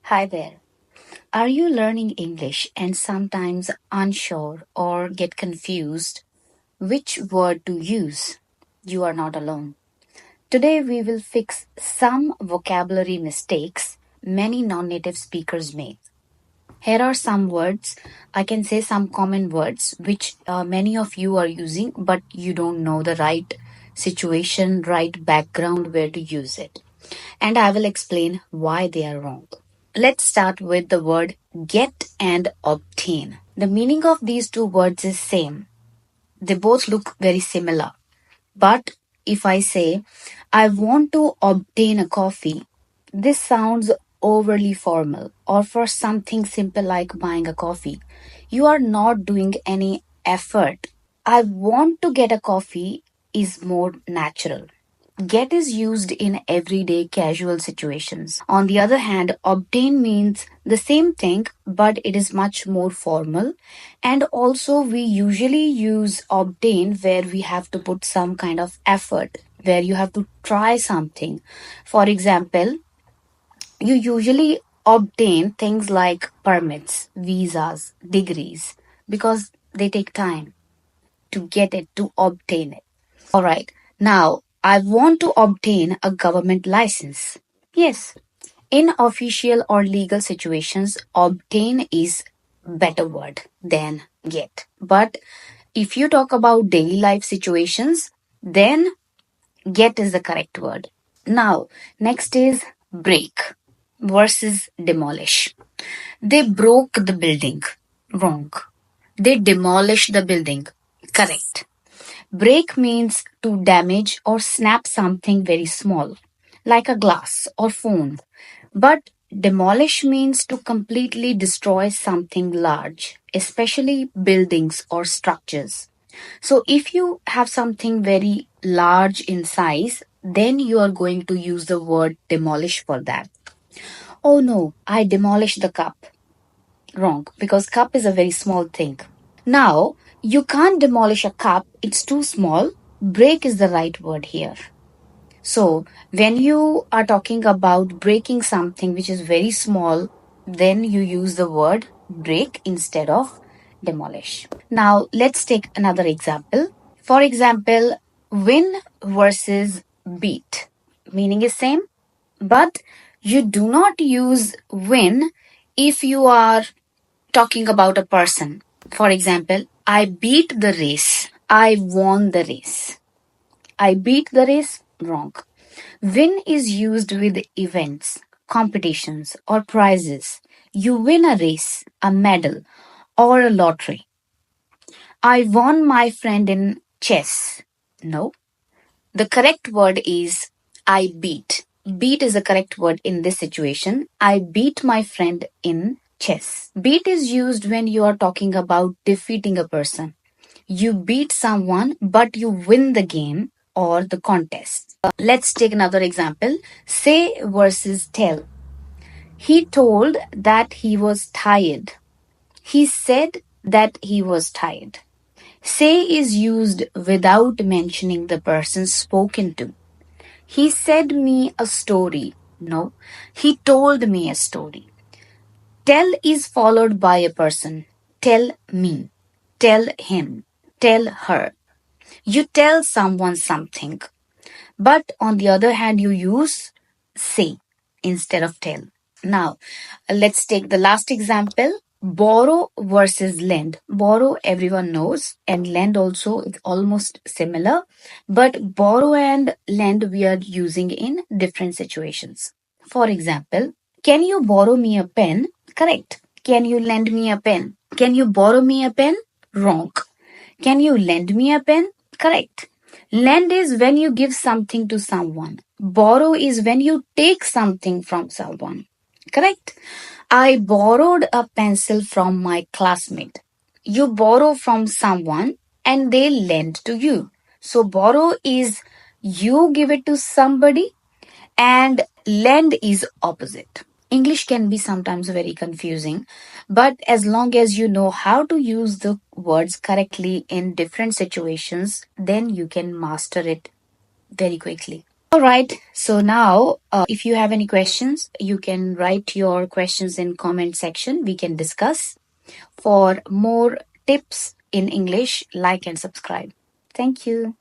Hi there. Are you learning English and sometimes unsure or get confused which word to use? You are not alone. Today we will fix some vocabulary mistakes many non native speakers make. Here are some words, I can say some common words which many of you are using, but you don't know the right situation, right background where to use it. And I will explain why they are wrong. Let's start with the word get and obtain. The meaning of these two words is same. They both look very similar. But if I say I want to obtain a coffee, this sounds overly formal or for something simple like buying a coffee. You are not doing any effort. I want to get a coffee is more natural. Get is used in everyday casual situations. On the other hand, obtain means the same thing, but it is much more formal. And also, we usually use obtain where we have to put some kind of effort, where you have to try something. For example, you usually obtain things like permits, visas, degrees, because they take time to get it, to obtain it. All right. Now, I want to obtain a government license. Yes. In official or legal situations, obtain is better word than get. But if you talk about daily life situations, then get is the correct word. Now, next is break versus demolish. They broke the building. Wrong. They demolished the building. Correct. Break means to damage or snap something very small, like a glass or phone. But demolish means to completely destroy something large, especially buildings or structures. So if you have something very large in size, then you are going to use the word demolish for that. Oh no, I demolished the cup. Wrong, because cup is a very small thing. Now, you can't demolish a cup, it's too small. Break is the right word here. So, when you are talking about breaking something which is very small, then you use the word break instead of demolish. Now, let's take another example. For example, win versus beat. Meaning is same, but you do not use win if you are talking about a person. For example, I beat the race. I won the race. I beat the race. Wrong. Win is used with events, competitions, or prizes. You win a race, a medal, or a lottery. I won my friend in chess. No. The correct word is I beat. Beat is the correct word in this situation. I beat my friend in chess. Beat is used when you are talking about defeating a person. You beat someone, but you win the game or the contest. Let's take another example. Say versus tell. He told that he was tired. He said that he was tired. Say is used without mentioning the person spoken to. He said me a story. No, he told me a story. Tell is followed by a person. Tell me. Tell him. Tell her. You tell someone something. But on the other hand, you use say instead of tell. Now, let's take the last example. Borrow versus lend. Borrow, everyone knows, and lend also is almost similar. But borrow and lend we are using in different situations. For example, can you borrow me a pen? Correct. Can you lend me a pen? Can you borrow me a pen? Wrong. Can you lend me a pen? Correct. Lend is when you give something to someone. Borrow is when you take something from someone. Correct? I borrowed a pencil from my classmate. You borrow from someone and they lend to you. So borrow is you give it to somebody and lend is opposite. English can be sometimes very confusing, but as long as you know how to use the words correctly in different situations, then you can master it very quickly. All right. So now, if you have any questions, you can write your questions in comment section. We can discuss. For more tips in English, like and subscribe. Thank you.